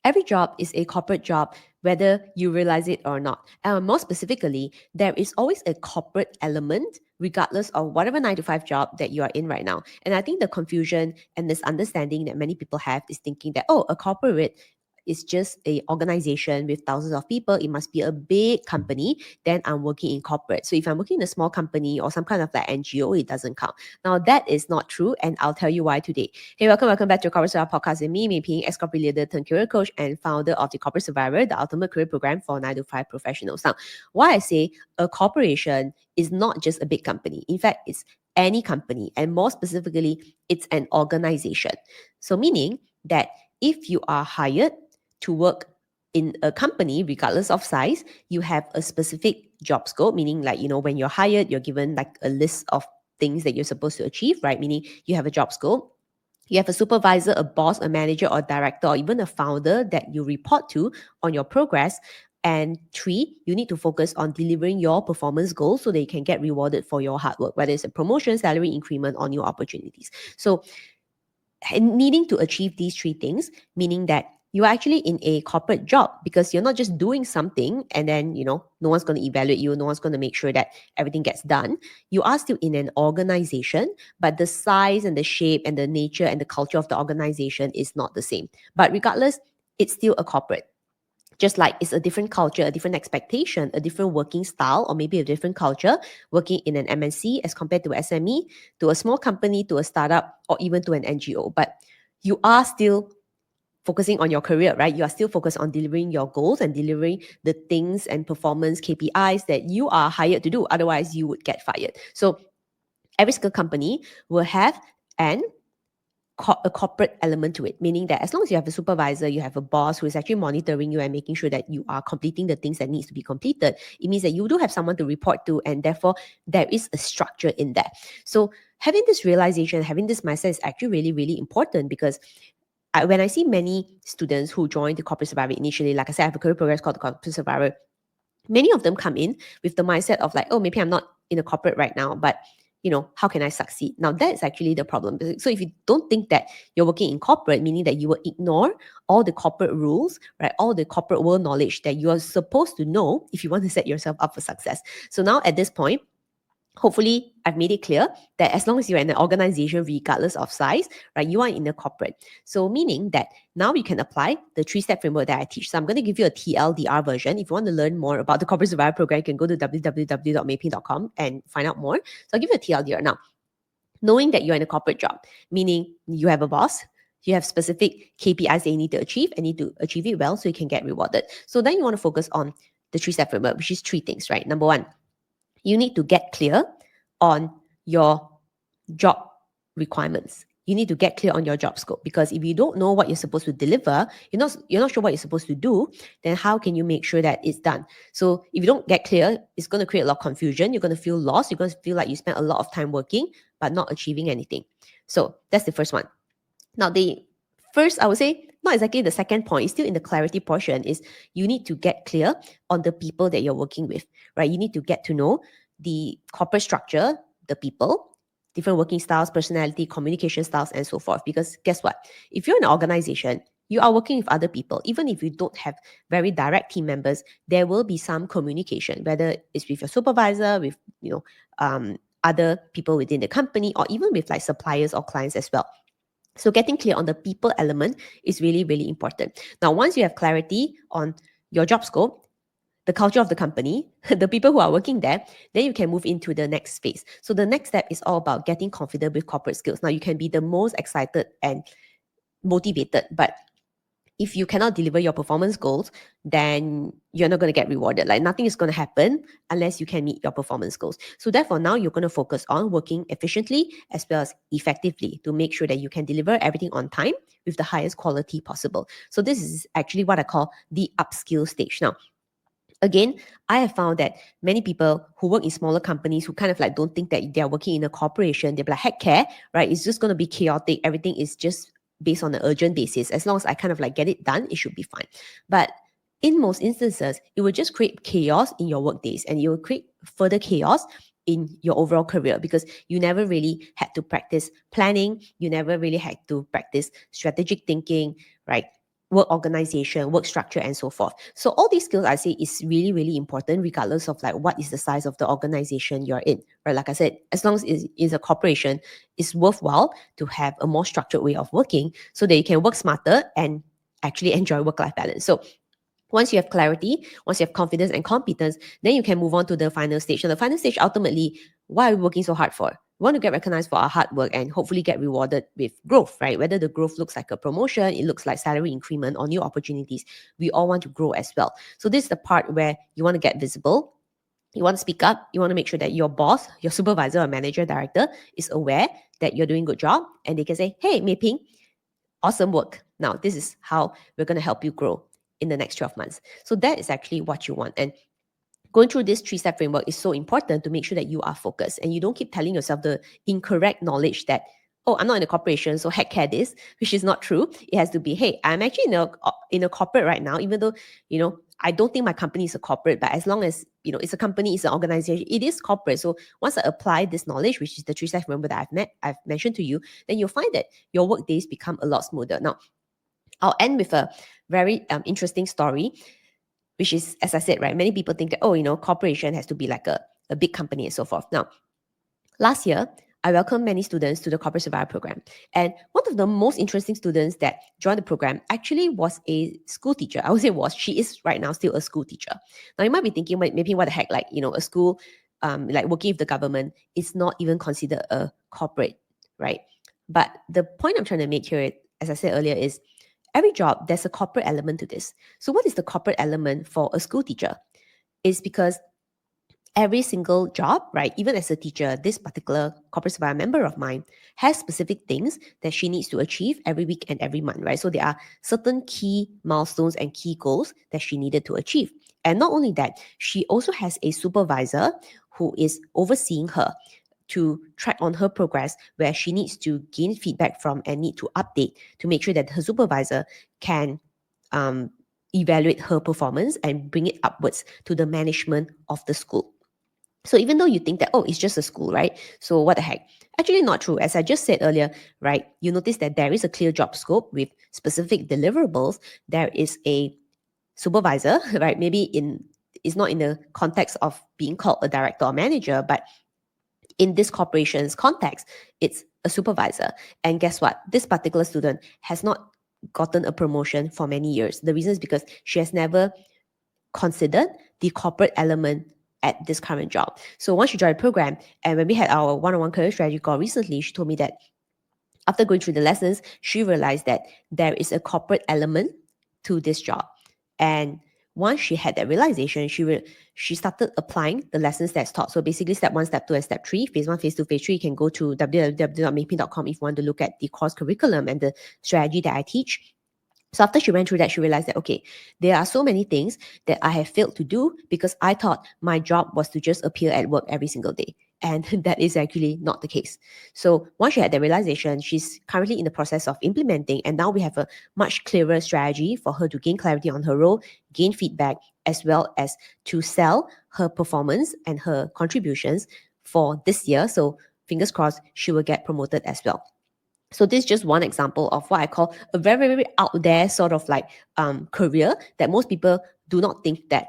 Every job is a corporate job, whether you realize it or not. And more specifically, there is always a corporate element, regardless of whatever 9 to 5 job that you are in right now. And I think the confusion and misunderstanding that many people have is thinking that, oh, a corporate is just a organization with thousands of people. It must be a big company. Then I'm working in corporate. So if I'm working in a small company or some kind of like NGO, it doesn't count. Now that is not true, and I'll tell you why today. Hey, welcome back to Corporate Survivor Podcast with me, MEI PHING, ex-corporate leader turned career coach and founder of the Corporate Survivor, the ultimate career program for 9 to 5 professionals. Now, why I say a corporation is not just a big company. In fact, it's any company, and more specifically, it's an organization. So meaning that if you are hired to work in a company, regardless of size, you have a specific job scope, meaning like, when you're hired, you're given like a list of things that you're supposed to achieve, right? Meaning you have a job scope. You have a supervisor, a boss, a manager, or director, or even a founder that you report to on your progress. And 3, you need to focus on delivering your performance goals so that you can get rewarded for your hard work, whether it's a promotion, salary increment, or new opportunities. So needing to achieve these 3 things, meaning that you're actually in a corporate job because you're not just doing something and then, no one's going to evaluate you, no one's going to make sure that everything gets done. You are still in an organization, but the size and the shape and the nature and the culture of the organization is not the same. But regardless, it's still a corporate. Just like it's a different culture, a different expectation, a different working style, or maybe a different culture working in an MNC as compared to SME, to a small company, to a startup, or even to an NGO. But you are still focusing on your career, right? You are still focused on delivering your goals and delivering the things and performance KPIs that you are hired to do. Otherwise, you would get fired. So every single company will have a corporate element to it, meaning that as long as you have a supervisor, you have a boss who is actually monitoring you and making sure that you are completing the things that needs to be completed, it means that you do have someone to report to, and therefore there is a structure in that. So having this realization, having this mindset is actually really, really important because when I see many students who join the Corporate Survivor initially, like I said, I have a career progress called the Corporate Survivor. Many of them come in with the mindset of like, oh, maybe I'm not in a corporate right now, but how can I succeed? Now, that's actually the problem. So if you don't think that you're working in corporate, meaning that you will ignore all the corporate rules, right? All the corporate world knowledge that you are supposed to know if you want to set yourself up for success. So now at this point, hopefully I've made it clear that as long as you're in an organization, regardless of size, right, you are in a corporate. So meaning that now you can apply the 3-step framework that I teach. So I'm going to give you a TLDR version. If you want to learn more about the Corporate Survivor program, you can go to www.meiping.com and find out more. So I'll give you a TLDR now. Knowing that you're in a corporate job, meaning you have a boss, you have specific KPIs that you need to achieve and need to achieve it well so you can get rewarded. So then you want to focus on the 3-step framework, which is 3 things, right? Number 1, you need to get clear on your job requirements. You need to get clear on your job scope, because if you don't know what you're supposed to deliver, you're not sure what you're supposed to do, then how can you make sure that it's done? So if you don't get clear, it's going to create a lot of confusion. You're going to feel lost. You're going to feel like you spent a lot of time working but not achieving anything. So that's the first one. Now, the first, I would say, not exactly the second point, it's still in the clarity portion, is you need to get clear on the people that you're working with, right? You need to get to know the corporate structure, the people, different working styles, personality, communication styles, and so forth. Because guess what? If you're in an organization, you are working with other people. Even if you don't have very direct team members, there will be some communication, whether it's with your supervisor, with other people within the company, or even with like suppliers or clients as well. So getting clear on the people element is really, really important. Now, once you have clarity on your job scope, the culture of the company, the people who are working there, then you can move into the next phase. So the next step is all about getting confident with corporate skills. Now, you can be the most excited and motivated, but if you cannot deliver your performance goals, then you're not going to get rewarded. Like nothing is going to happen unless you can meet your performance goals. So therefore, now you're going to focus on working efficiently as well as effectively to make sure that you can deliver everything on time with the highest quality possible. So this is actually what I call the upskill stage. Now, again, I have found that many people who work in smaller companies who kind of like don't think that they're working in a corporation, they're like, heck care, right? It's just going to be chaotic. Everything is just based on an urgent basis. As long as I kind of like get it done, it should be fine. But in most instances, it will just create chaos in your work days, and it will create further chaos in your overall career, because you never really had to practice planning, you never really had to practice strategic thinking, right? Work organization, work structure, and so forth. So all these skills I say is really, really important, regardless of like what is the size of the organization you're in, right? Like I said, as long as it's a corporation, it's worthwhile to have a more structured way of working so that you can work smarter and actually enjoy work-life balance. So once you have clarity, once you have confidence and competence, then you can move on to the final stage. And the final stage, ultimately, what are we working so hard for? We want to get recognized for our hard work and hopefully get rewarded with growth, right? Whether the growth looks like a promotion, it looks like salary increment or new opportunities, we all want to grow as well. So this is the part where you want to get visible. You want to speak up. You want to make sure that your boss, your supervisor or manager, director is aware that you're doing a good job, and they can say, hey, MEI Phing, awesome work. Now, this is how we're going to help you grow in the next 12 months. So that is actually what you want. And going through this 3-step framework is so important to make sure that you are focused and you don't keep telling yourself the incorrect knowledge that, oh, I'm not in a corporation, so heck care this, which is not true. It has to be, hey, I'm actually in a corporate right now, even though, I don't think my company is a corporate, but as long as, it's a company, it's an organization, it is corporate. So once I apply this knowledge, which is the 3-step framework that I've mentioned to you, then you'll find that your work days become a lot smoother. Now, I'll end with a very interesting story, which is, as I said, right, many people think that, corporation has to be like a big company and so forth. Now, last year, I welcomed many students to the Corporate Survivor program. And one of the most interesting students that joined the program actually was a school teacher. I would say was, she is right now still a school teacher. Now, you might be thinking, maybe what the heck, like, a school, like working with the government is not even considered a corporate, right? But the point I'm trying to make here, as I said earlier, is every job, there's a corporate element to this. So what is the corporate element for a school teacher? It's because every single job, right, even as a teacher, this particular corporate survivor member of mine has specific things that she needs to achieve every week and every month, right? So there are certain key milestones and key goals that she needed to achieve. And not only that, she also has a supervisor who is overseeing her to track on her progress, where she needs to gain feedback from and need to update to make sure that her supervisor can evaluate her performance and bring it upwards to the management of the school. So even though you think that, oh, it's just a school, right? So what the heck? Actually not true. As I just said earlier, right? You notice that there is a clear job scope with specific deliverables. There is a supervisor, right? Maybe it's not in the context of being called a director or manager, but in this corporation's context, it's a supervisor. And guess what? This particular student has not gotten a promotion for many years. The reason is because she has never considered the corporate element at this current job. So once she joined the program, and when we had our one-on-one career strategy call recently, she told me that after going through the lessons, she realized that there is a corporate element to this job. And once she had that realization, she started applying the lessons that's taught. So basically, step 1, step 2, and step 3, phase 1, phase 2, phase 3. You can go to www.meiping.com if you want to look at the course curriculum and the strategy that I teach. So after she went through that, she realized that, okay, there are so many things that I have failed to do because I thought my job was to just appear at work every single day. And that is actually not the case. So once she had that realization, she's currently in the process of implementing. And now we have a much clearer strategy for her to gain clarity on her role, gain feedback, as well as to sell her performance and her contributions for this year. So fingers crossed, she will get promoted as well. So this is just one example of what I call a very, very out there sort of like career that most people do not think that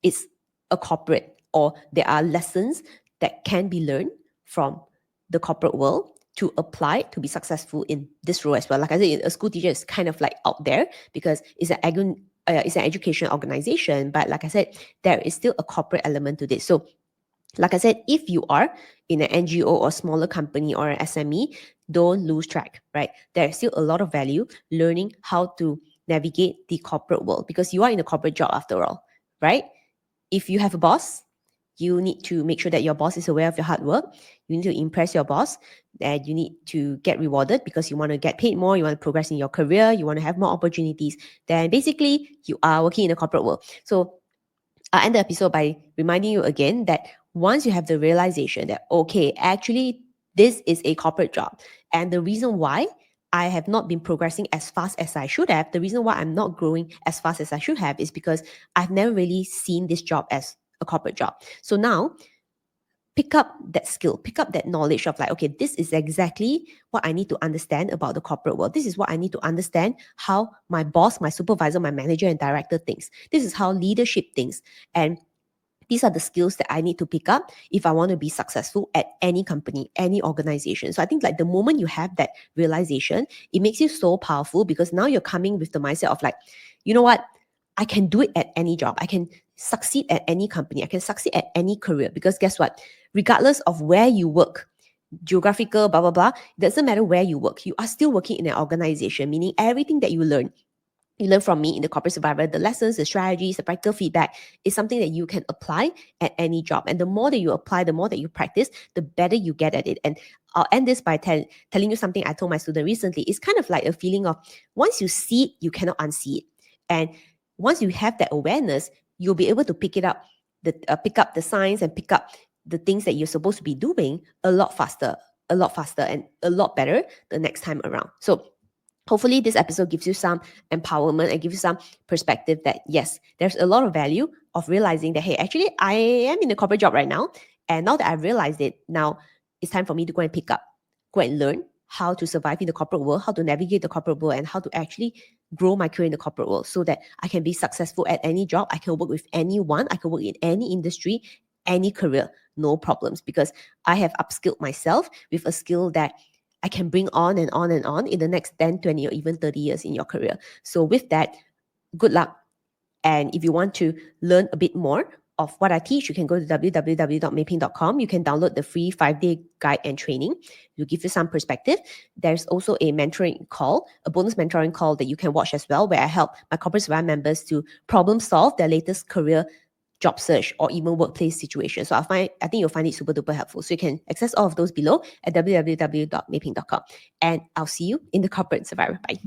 it's a corporate, or there are lessons that can be learned from the corporate world to apply to be successful in this role as well. Like I said, a school teacher is kind of like out there because it's an education organization. But like I said, there is still a corporate element to this. So like I said, if you are in an NGO or smaller company or an SME, don't lose track, right? There's still a lot of value learning how to navigate the corporate world, because you are in a corporate job after all, right? If you have a boss, you need to make sure that your boss is aware of your hard work. You need to impress your boss, and you need to get rewarded because you want to get paid more, you want to progress in your career, you want to have more opportunities. Then basically, you are working in a corporate world. So I'll end the episode by reminding you again that once you have the realization that, okay, actually, this is a corporate job, and the reason why I have not been progressing as fast as I should have, the reason why I'm not growing as fast as I should have is because I've never really seen this job as a corporate job. So now, pick up that skill, pick up that knowledge of like, okay, this is exactly what I need to understand about the corporate world. This is what I need to understand how my boss, my supervisor, my manager and director thinks. This is how leadership thinks. And these are the skills that I need to pick up if I want to be successful at any company, any organization. So I think like the moment you have that realization, it makes you so powerful because now you're coming with the mindset of like, you know what? I can do it at any job. I can succeed at any company. I can succeed at any career because guess what? Regardless of where you work, geographical, blah, blah, blah, it doesn't matter where you work. You are still working in an organization, meaning everything that you learn from me in the corporate survivor, the lessons, the strategies, the practical feedback is something that you can apply at any job. And the more that you apply, the more that you practice, the better you get at it. And I'll end this by telling you something I told my student recently. It's kind of like a feeling of once you see it, you cannot unsee it. And once you have that awareness, you'll be able to pick it up, pick up the signs and pick up the things that you're supposed to be doing a lot faster and a lot better the next time around. So hopefully this episode gives you some empowerment and gives you some perspective that yes, there's a lot of value of realizing that, hey, actually I am in a corporate job right now. And now that I've realized it, now it's time for me to go and pick up, go and learn how to survive in the corporate world, how to navigate the corporate world, and how to actually grow my career in the corporate world so that I can be successful at any job. I can work with anyone. I can work in any industry, any career, no problems, because I have upskilled myself with a skill that I can bring on and on and on in the next 10, 20, or even 30 years in your career. So with that, good luck. And if you want to learn a bit more of what I teach, you can go to www.meiping.com. You can download the free 5-day guide and training. It'll give you some perspective. There's also a mentoring call, a bonus mentoring call that you can watch as well, where I help my corporate survivor members to problem solve their latest career job search or even workplace situation. So I think you'll find it super duper helpful. So you can access all of those below at www.meiping.com. And I'll see you in the corporate survivor. Bye.